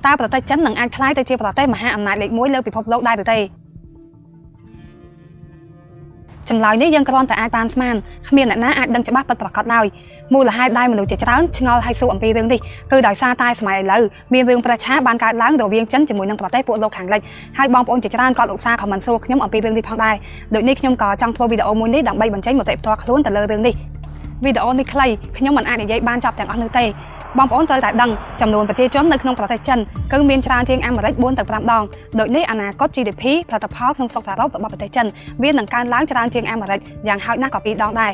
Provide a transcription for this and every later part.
ตาประเทศจันหนังอันคล้ายแต่เจียประเทศมหาอำนาจเล็กม้วยเลิกไปพบโลกได้หรือเตจำลายนี้ยังกรอนแต่อาจปานสมานขมิ้นหน้าอาจดังจะบ้าประกอบได้มูลให้ได้มนุษย์จะร้านชงอให้สู้อัมพีเรื่องดิคือดอยซาใต้สมัยเลยมีเรื่องประชาบานการล้างโดยเวียงจันจมูกนังประเทศปวดโลกแข็งเลยให้บอมปนจะร้านก่อนอุตสาหของมันสู้ขยมอัมพีเรื่องดิพังได้โดยนี้ขยมก่อจังทัววิดีโอมูลนี้ดังใบบรรจัยหมดเต็มตัวคล้วนแต่เลยเรื่องดิวิดีโอนี้ใครขยมมันอาจจะยัยบานจับแต่งอันนึงเตบอมปนเตยแต่ดังจำนวนประเทศจนในขนมประเทศจันคือมีจานเชียงอัมเมริกบนแต่ปรามดองโดยนี้อนาคต GDP ผลิตภัณฑ์ซึ่งส่งสารบต่อประเทศจันเวียนหนังการล้างจานเชียงอัมเมริกอย่างหายหน้ากว่าปีดองได้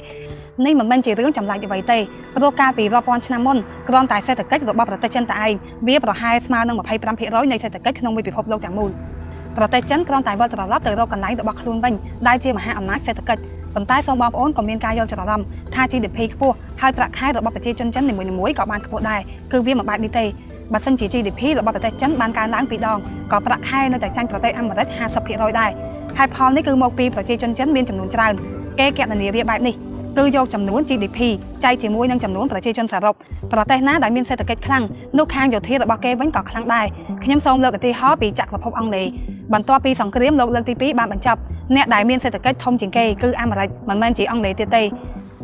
นี่มันเป็นเรื่องจำลายอยู่ไว้เตะโรคการปีรอบปอนชนามนกรอนตายเศรษฐกิจระบบประเทศจันแต่เองเวียประหารสมาร์นมาภัยปรามเพร้อยในเศรษฐกิจขนมวิปิภพโลกอย่างมูลประเทศจันกรอนตายบอลตลอดเติร์โรกันไหนระบบคลุนเป็นได้เชี่ยมหาอำนาจเศรษฐกิจผลใต้ทรงบอมโอนกับเมียนกายยลจระลำค่า GDP ขบวนให้ประค่ายระบบประเทศจันหนึ่งมวยกับบ้านขบวนได้คือเวียมาบายดีเตะบัตรสัญชี GDP ระบบประเทศจันบ้านการล้างปีดองกับประค่ายในแต่จันประเทศอัมเมริก50%ได้ให้พอนี่คือโมปีประเทศจันมีจำนวนจานแก้แกะในเรียบแบบนี้คือโยกจำนวน GDP ใจจีมวยนั่งจำนวนประเทศชนสารบประเทศนั้นได้มีเศรษฐกิจครั้งนุกคางอยู่ที่ระบบเกวันก่อครั้งได้ขยมทรงเลิกที่ฮอปีจากระบบอังเลบรรตัวปี2เกรียมโลกเลิกที่ปีบานบรรจับเนี่ยได้มีเศรษฐกิจทมจิงเกคืออเมริกมันเป็นจีอังเลเตย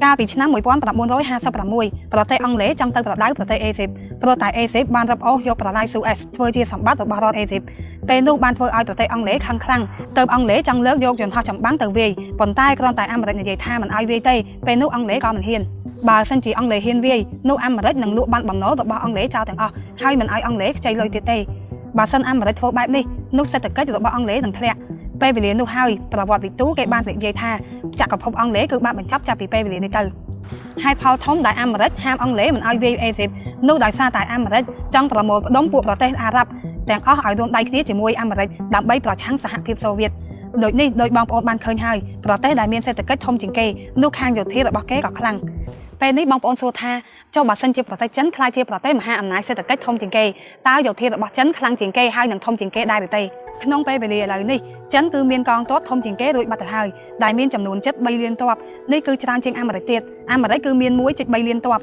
กาปีชนะมวยป้อนประมูล150ประมวยประเทศอังเลจังเตยประได้ประเทศเอซิปบานรับเอายกประได้ซูเอสเพื่อที่สมบัติบารอดเอซิปเป็นลูกบานเพื่อเอาประเทศอังเลครั้งเติมอังเลจังเลิกยกจนทอดจำบังเติมเวียปนใต้กรอนแต่อเมริกในใจท่ามันไอเวียเตยเป็นลูกอังเลก็มันเฮียนบาสันจีอังเลเฮียนเวียลูกอเมริกหนึ่งลูกบานบำโน้ตบาอังเลเจ้าแต่งอให้มันไออังเลใจลอยเตยบาสันอเมริกทั่วแบบนี้ลูกเศรษฐกิจระบบอังเลหนึ่งแคลไปเรียนลูกให้ประวัติตู้เก็บบานเสียใจท่าจากกับพบอังเลคือบานบรรจับจากปีไปเรียนในเตยให้พอท้องได้อเมริกห้ามอังเลมันไอเวียเอซิปลูกได้ซาตายอเมริกจังประมูลดงปวกประเทศอาหรับแต่งอ้อไอดวงได้คดีจมวยอเมริกดับใบประชังสหภาพโซเวียตโดยนี่โดยบางปอนบานเคยให้ประเทศได้มีเศรษฐกิจทมจิงเกลูกคางอยู่ที่ระบบเกกับคลังเป็นนี้บางปอนโซธาเจ้าบัตรสัญชีประเทศจันคลายเจียประเทศมหาอำนาจเศรษฐกิจทมจิงเกตาอยู่ที่ระบบจันคลังจิงเกให้หนังทมจิงเกได้หรือเตยขนมไปเรียอะไรนี่จันคือเมียนกองโต๊ะทมจิงเกโดยบัตรไทยได้มีจำนวน7ใบเรียนตัวนี่คือจานเชียงอเมริกอเมริกคือเมียนมวยจุดใบเรียนตัว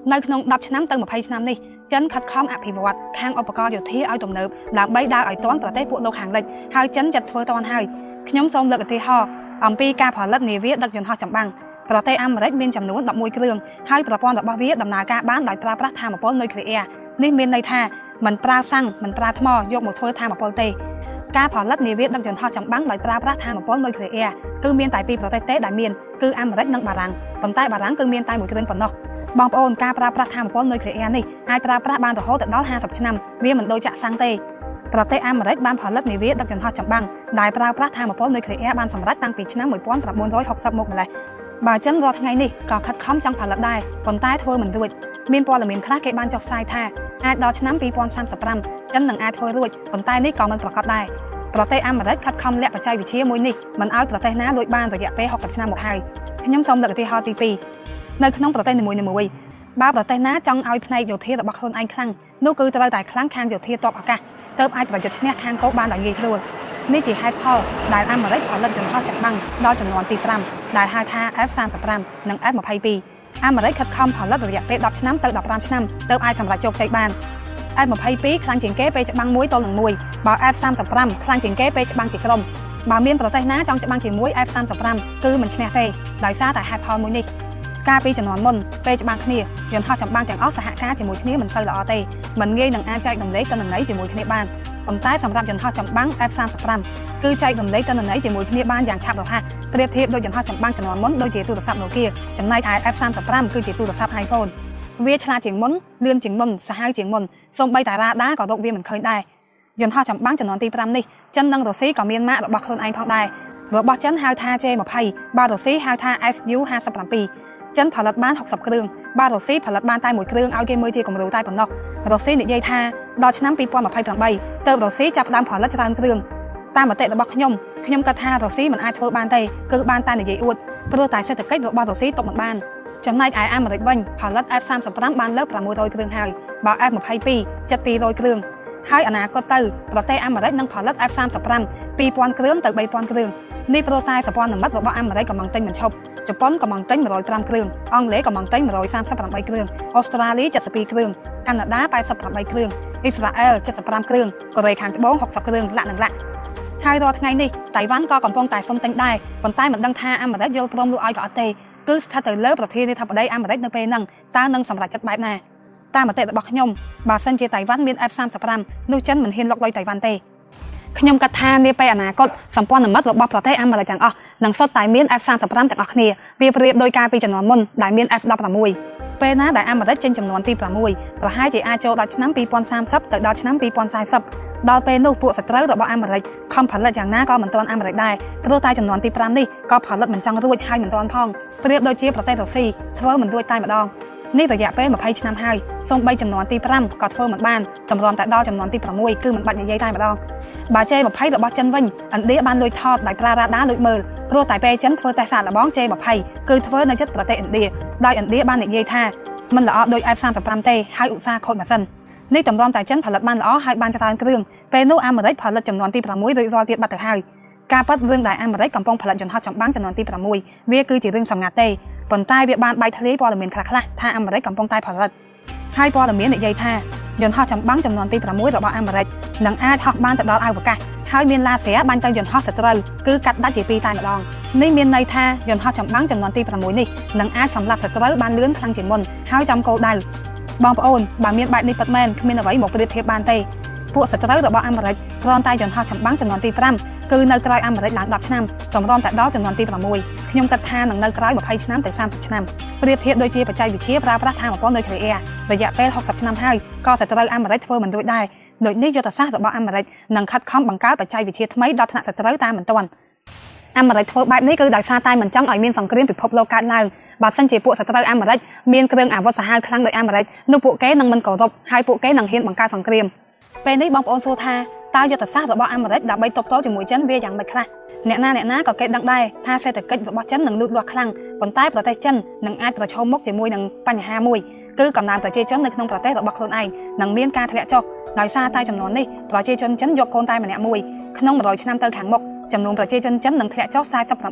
ในขนมดับชนะเติมมาภัยชนะนี่จันคัดค้อมอภิวัตข้างอุปกรณ์อยู่ที่เอาตุ่มเนิบหลังใบดาวไอต้นประเทศพวกโลกห่างเลยให้จันจัดเฟอร์ตอนให้ขนมทรงเลิกที่ห่ออัมพีกาผลัดเนเวียดักจนห่อจำบังประเทศอเมริกมีจำนวนดับมวยเครื่องให้ประปอนดับบาเวียดำนาการบ้านได้ปลาประทามปนในเคลียนี่มีในท่ามันปลาสั่งมันปลาทมอยกหมดเฟอร์ทามปนเตกาผลัดเนเวียดักจนห่อจำบังได้ปลาประทามปนในเคลียคือมีนแต่ปีประเทศเตได้มีนคืออเมริกนังบารังปนใต้บารังคือมีนใต้มวยเครื่องปนนอกบางปอนกาปลาประทามปนในเคลียนี่ไอปลาประบานต่อโหแต่ด้าน50 ชั่วเวียเหมือนโดยจะสังเตประเทศอเมริกบ้านผลัดเนเวียดักจนห่อจำบังได้ปลาประทามปนในเคลียบ้านสำรัดตั้งปีชนะมวยป้อนประมูล160 มุกเลยบาจันรอทั้งไงนี่ก็คัดค้อมจังผลัดได้ปนใต้เธอเหมือนด้วยมีนปอนหรือมีนคลาเกบ้านจอกทรายท่าอาจดอชนะปีปอน30 รำจันหนังอาเธอด้วยปนใต้นี่ก็มันประกอบได้ประเทศอเมริกคัดค้อมและปัจจัยวิเชียมวยนี่มันเอาประเทศน้าด้วยบ้านระยะไป60 ชั่วโมงขยมซอมเด็กที่ฮอตีปีในขนมประเทศในมวยบ้าประเทศน้าจังเอาในอยู่ที่ระบบคนไอครั้งนู่คือตะไลแต่ครั้งคางอยู่ที่ตบอากาศเติมไอประโยชน์เนี่ยคางโก๊บ้านหลังยี่สิบนี่จีให้พ่อได้อเมริกพอเลิกจนพ่อจับบังดอจำนวนตีปรำได้5 ท่า F30 รำหนัง F มาภัยปีอเมริกคัดค้อมพอเลิกระยะไปดับชนะเติมดับรำชนะเติมไอสำหรับโจกใจบ้านF มาภัยปีครั้งจิงเก้ไปจับบังมวยตัวหนึ่งมวยบ่าว F30 รำครั้งจิงเก้ไปจับบังจิกลมบ่าวเมียนประเทศน้าจังจับบังจิงมวย F30 รำคือมันชนะเตยได้ซาแต่ให้พ่อมวยนี่กาปีจำนวนมนไปจับบังขี้ยนทอดจับบังแต่งออสหการจิมวยขี้มันเซอร์ละอเตยมันเงยหนังอาใจหนังเล็กตัวหนังไหนจิมวยขี้บ้านปนใต้สำหรับยนทอดจำบัง F30 รำคือใจหนุ่มเล็กตัวหนึ่งไหนจิมวยขี้บ้านอย่างฉับหรอฮะเปรียบเทียบโดยยนทอดจำบังจำนวนมนโดยจีตูรศัพท์โนเกียจำนายถ่าย F30 รำคือจีตูรศัพท์ไอโฟนเวียชนาจิงมนเลื่อนจิงมนสหายจิงมนส่งใบแต่ราด้าก่อดอกเวียเหมือนเคยได้ยนทอดจำบังจำนวนตีปรำนี่จันดังรถซีก่อเมียนมาระบบคนไอทองได้ระบบจันฮาวทาเจมาไพ่บาร์รถซีฮาวทา SU 50 ปีจันผลัดบ้าน60 เครื่องบาร์รถซีผลัดบ้านใต้หมวยเครื่องเอาเกมมือจีกลมรูใต้ปนนอกรถซีเนี่ยยัยทาดอชน้ำปีปอนมาไพ่ปรำใบเติมรถซีจับดำผลัดจานเครื่องตามมาเตะระบบขยมกระทารถซีเหมือนไอเทอร์บ้านใต้คือบ้านใต้เนี่ยยัยอวดเพื่อตายเศรษฐกิจระบบรถซีตกเหมือนบ้านจำนายไออเมริกบันผลัด F30 รำบ้านเลิกประมูลโดยเครื่องไฮบ่าว F มาไพ่ปี7 ปีโดยเครื่องให้อนาคตเตอร์ประเทศอเมริกนั่งผลัด F30 รำปีปอนเครื่องเติมใบปอนเครื่องนี่โปรไตสปอนหนึ่งมัดระบบอเมริกกับมังเต็งเหมือนชอบ ជប៉ុនកំពុងទិញ105គ្រឿងអង់គ្លេសកំពុងទិញ138គ្រឿងអូស្ត្រាលី72គ្រឿងកាណាដា88គ្រឿងអ៊ីស្រាអែល75គ្រឿងកូរ៉េខាងត្បូង60គ្រឿងលាក់និងលាក់ហើយរាល់ថ្ងៃនេះតៃវ៉ាន់ក៏កំពុងតែសុំទិញដែរប៉ុន្តែមិនដឹងថាអាមេរិកយល់ព្រមលក់ឲ្យក៏អត់ទេគឺស្ថិតទៅលើប្រធានាធិបតីអាមេរិកនៅពេលហ្នឹងតើនឹងសម្រេចចិត្តបែបណាតាមមតិរបស់ខ្ញុំបើសិនជាតៃវ៉ាន់មាន F35 នោះចិនមិនហ៊ានលុកដោយតៃវ៉ាន់ទេខ្ញុំគិតថានាពេលអនាគតសម្ព័ន្ធមិត្តរបស់ប្រទេសអាមេរិកទាំងអស់នឹងសុទ្ធតែមាន F35 ទាំងអស់គ្នាវាប្រៀបដោយការពីជំនាន់មុនដែលមាន F16 ពេលណាដែលអាមេរិកចេញចំនួនទី6ប្រហែលជាអាចចូលដល់ឆ្នាំ2030ទៅដល់ឆ្នាំ2040ដល់ពេលនោះពួកសត្រូវរបស់អាមេរិកខំផលិតយ៉ាងណាក៏មិនទាន់អាមេរិកដែរព្រោះតែចំនួនទី5នេះក៏ផលិតមិនចង់រួចហើយមិនទាន់ផងប្រៀបដូចជាប្រទេសរុស្ស៊ីធ្វើមិនរួចតែម្ដងនេះរយៈពេល20ឆ្នាំហើយសូម្បីចំនួនទី5ក៏ធ្វើមិនបានតម្រាំតែដល់ចំនួនទី6គឺមិនបាច់និយាយតែម្ដងបើ J20 របស់ចិនវិញឥណ្ឌាបានលួចថតដោយប្រើរ៉ាដាលួចមើលព្រោះតែពេលចិនធ្វើតេស្តសាកល្បង J20 គឺធ្វើនៅជិតប្រទេសឥណ្ឌាដោយឥណ្ឌាបាននិយាយថាមិនល្អដូច F35 ទេហើយឧស្សាហ៍ខូចម៉ាស៊ីននេះតម្រាំតែចិនផលិតបានល្អហើយបានច្រើនគ្រឿងពេលនោះអាមេរិកផលិតចំនួនទី6រួចរាល់ទៀតបាត់ទៅហើយការប៉ັດរឿងដែលអាមេរិកកំពុងផលិតយន្តហោះចម្បាំងចំនួនទី6វាគឺជារឿងសម្ងាត់ទេប៉ុន្តែវាបានបែកធ្លាយព័ត៌មានខ្លះៗថាអាមេរិកកំពុងតែផលិតហើយព័ត៌មាននិយាយថាយន្តហោះចម្បាំងចំនួនទី6របស់អាមេរិកនឹងអាចហោះបានទៅដល់អវកាសហើយមានឡាស៊ែរបាញ់ទៅយន្តហោះសត្រូវគឺកាត់ដាច់ជាពីរតែម្ដងនេះមានន័យថាយន្តហោះចម្បាំងចំនួនទី6នេះនឹងអាចសម្លាប់សត្រូវបានលឿនខ្លាំងជាងមុនហើយចំគោលដៅបងប្អូនបើមានបែបនេះពិតមែនគ្មានអ្វីមកប្រៀបធៀបបានទេពួកសត្រូវរបស់អាមេរិកគ្រាន់តែយន្តហោះចម្បាំងចំនួនទី5គឺនៅក្រោយអាមេរិកឡើង10ឆ្នាំតម្រាំតែដល់ចំនួនទី6ខ្ញុំគិតថានឹងនៅក្រោយ20ឆ្នាំទៅ30ឆ្នាំប្រៀបធៀបដូចជាបច្ចេកវិទ្យាប្រើប្រាស់ថាមពលនុយក្លេអ៊ែររយៈពេល60ឆ្នាំហើយក៏សត្រូវអាមេរិកធ្វើមិនរួចដែរដូចនេះយុទ្ធសាស្ត្ររបស់អាមេរិកនឹងខិតខំបង្កើតបច្ចេកវិទ្យាថ្មីដល់ថ្នាក់សត្រូវតាមមិនទាន់អាមេរិកធ្វើបែបនេះគឺដោយសារតែមិនចង់ឲ្យមានសង្គ្រាមពិភពលោកកើតឡើងបើសិនជាពួកសត្រូវអាមេរិកមានគ្រឿងអាវុធសាហាវខ្លាំងដោយអាមេរិកនោះពួកគេនឹងមិនគោរពហើយពួកគេនឹងហ៊ានបង្កើតសង្គ្រាមពេលនេះបងប្អូនសួរថាតើយុទ្ធសាស្ត្ររបស់អាមេរិកដើម្បីទប់ទល់ជាមួយចិនវាយ៉ាងម៉េចខ្លះអ្នកណាក៏គេដឹងដែរថាសេដ្ឋកិច្ចរបស់ចិននឹងលូតលាស់ខ្លាំងប៉ុន្តែប្រទេសចិននឹងអាចប្រឈមមុខជាមួយនឹងបញ្ហាមួយគឺកំណើនប្រជាជននៅក្នុងប្រទេសរបស់ខ្លួនឯងនឹងមានការធ្លាក់ចុះដោយសារតែចំនួននេះប្រជាជនចិនយកកូនតែម្នាក់មួយក្នុង100ឆ្នាំទៅខាងមុខចំនួនប្រជាជនចិននឹងធ្លាក់ចុះ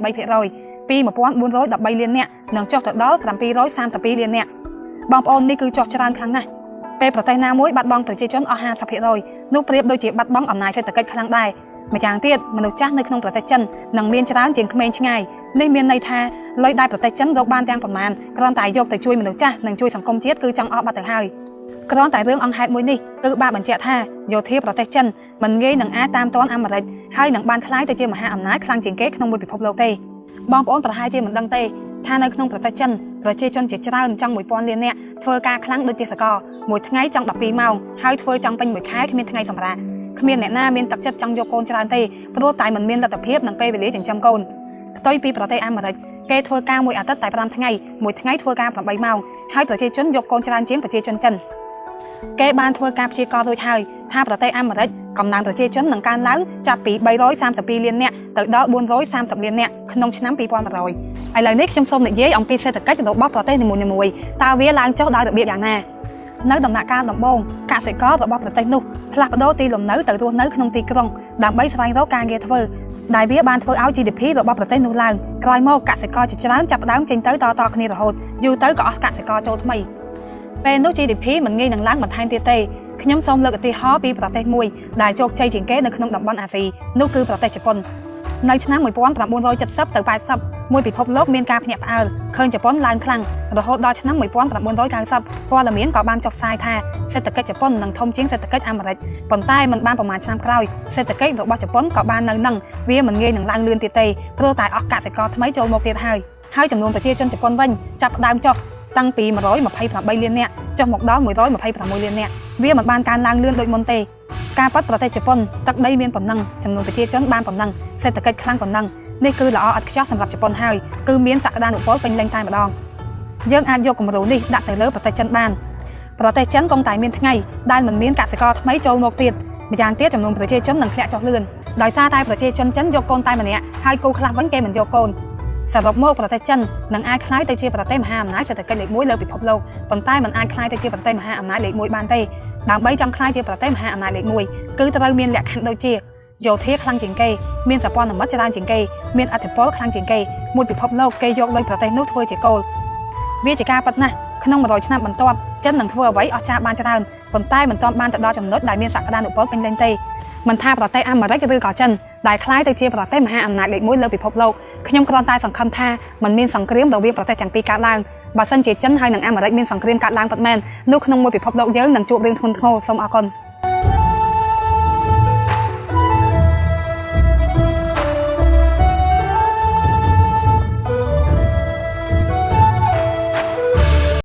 48% ពី1413លាននាក់នឹងចុះទៅដល់732លាននាក់បងប្អូននេះគឺចុះច្រើនខ្លាំងណាស់ពេលប្រទេសណាមួយបាត់បង់ប្រជាជនអស់ 50% នោះប្រៀបដូចជាបាត់បង់អំណាចសេដ្ឋកិច្ចខ្លាំងដែរម្យ៉ាងទៀតមនុស្សចាស់នៅក្នុងប្រទេសចិននឹងមានច្រើនជាងក្មេងឆ្ងាយនេះមានន័យថាលុយដែលប្រទេសចិនរកបានទាំងប៉ុន្មានគ្រាន់តែយកទៅជួយមនុស្សចាស់និងជួយសង្គមជាតិគឺចង់អស់បាត់ទៅហើយគ្រាន់តែរឿងអង្គហេតុមួយនេះគឺបានបញ្ជាក់ថាយោធាប្រទេសចិនមិនងាយនឹងអាចតាមទាន់អាមេរិកហើយនឹងបានក្លាយទៅជាមហាអំណាចខ្លាំងជាងគេក្នុងមួយពិភពលោកទេបងប្អូនប្រហែលជាមិនដឹងទេថានៅក្នុងប្រទេសចិនប្រជាជនជាច្រើនចង់ 1000 លាននាក់ធ្វើការខ្លាំងដូចទេសកលមួយថ្ងៃចង់12ម៉ោងហើយធ្វើចង់ពេញមួយខែគ្មានថ្ងៃសម្រាកគ្មានអ្នកណាមានទឹកចិត្តចង់យកកូនច្រើនទេព្រោះតែមិនមានលទ្ធភាពនិងពេលវេលាចិញ្ចឹមកូនផ្ទុយពីប្រទេសអាមេរិកគេធ្វើការមួយអាទិត្យតែ5ថ្ងៃមួយថ្ងៃធ្វើការ8ម៉ោងហើយប្រជាជនយកកូនច្រើនជាងប្រជាជនចិនគេបានធ្វើការព្យាករណ៍រួចហើយថាប្រទេសអាមេរិកកំណើនប្រជាជននឹងកើនឡើងចាប់ពី332លាននាក់ទៅដល់430លាននាក់ក្នុងឆ្នាំ2100ឥឡូវនេះខ្ញុំសូមនិយាយអំពីសេដ្ឋកិច្ចរបស់ប្រទេសនីមួយៗតើវាឡើងចុះដោយរបៀបយ៉ាងណានៅដំណាក់កាលដំបូងកសិកររបស់ប្រទេសនោះផ្លាស់ប្ដូរទីលំនៅទៅរស់នៅក្នុងទីក្រុងដើម្បីស្វែងរកការងារធ្វើដែលវាបានធ្វើឲ្យ GDP របស់ប្រទេសនោះឡើងក្រោយមកកសិករជាច្រើនចាប់ផ្ដើមចេញទៅតគ្នារហូតយូរទៅក៏អស់កសិករចូលថ្មីពេលនោះ GDP មិនងាយនឹងឡើងបន្ថែមទៀតទេខ្ញុំសូមលើកឧទាហរណ៍ពីប្រទេសមួយដែលជោគជ័យជាងគេនៅក្នុងតំបន់អាស៊ីនោះគឺប្រទេសជប៉ុននៅឆ្នាំ1970ទៅ80មួយពិភពលោកមានការភ្ញាក់ផ្អើលឃើញជប៉ុនឡើងខ្លាំងរហូតដល់ឆ្នាំ1990ព័ត៌មានក៏បានចុះផ្សាយថាសេដ្ឋកិច្ចជប៉ុននឹងធំជាងសេដ្ឋកិច្ចអាមេរិកប៉ុន្តែមិនបានប្រមាណឆ្នាំក្រោយសេដ្ឋកិច្ចរបស់ជប៉ុនក៏បាននៅនឹងវាមិនងាយនឹងឡើងលឿនទៀតទេព្រោះតែអស់កសិករថ្មីចូលមកទៀតហើយចំនួនប្រជាជនជប៉ុនវិញចាប់ផ្ដើមចុះតាំងពី128លាននាក់ចុះមកដល់126លាននាក់វាមិនបានកើនឡើងលឿនដូចមុនទេការប៉ັດប្រទេសជប៉ុនទឹកដីមានប៉ុណ្ណឹងចំនួនប្រជាជនបានប៉ុណ្ណឹងសេដ្ឋកិច្ចខ្លាំងប៉ុណ្ណឹងនេះគឺល្អឥតខ្ចោះសម្រាប់ជប៉ុនហើយគឺមានសក្តានុពលពេញលេញតែម្ដងយើងអាចយកគំរូនេះដាក់ទៅលើប្រទេសចិនបានប្រទេសចិនគង់តែមានថ្ងៃដែលមិនមានកសិករថ្មីចូលមកទៀតម្យ៉ាងទៀតចំនួនប្រជាជននឹងធ្លាក់ចុះលឿនដោយសារតែប្រជាជនចិនយកកូនតែម្នាក់ហើយគូខ្លះវិញគេមិនយកកូនសរុបមកប្រទេសចិននឹងអាចក្លាយទៅជាប្រទេសមហាអំណាចសេដ្ឋកិច្ចលេខ1លើពិភពលោកប៉ុន្តែមិនអាចក្លាយទៅជាប្រទេសមហាអំណាចលេខ1បានទេដើម្បីចង់ក្លាយជាប្រទេសមហាអំណាចលេខ1គឺត្រូវមានលក្ខខណ្ឌដូចជា យោធាខ្លាំងជាងគេមានសព្វនមិត្តច្រើនជាងគេមានអធិពលខ្លាំងជាងគេមួយពិភពលោកគេយកលុយប្រទេសនោះធ្វើជាគោលវាជាការប៉ັດណាស់ក្នុង100ឆ្នាំបន្ទាប់ចិននឹងធ្វើអ្វីអស្ចារ្យបានច្រើនប៉ុន្តែមិនទាន់បានទៅដល់ចំណុចដែលមានសក្តានុពលពេញលេញទេមិនថាប្រទេសអាមេរិកឬក៏ចិនដែលคล้ายទៅជាប្រទេសមហាអំណាចលេខ1លើពិភពលោកខ្ញុំគ្រាន់តែសង្ឃឹមថាมันមានសង្គ្រាមរវាងប្រទេសទាំងពីរកើតឡើងបើសិនជាចិនហើយនិងអាមេរិកមានសង្គ្រាមកើតឡើងពិតមែននោះក្នុងមួយពិភពលោកយើងនឹងជួបរឿងធ្ងន់ធ្ងរសូមអរគុណ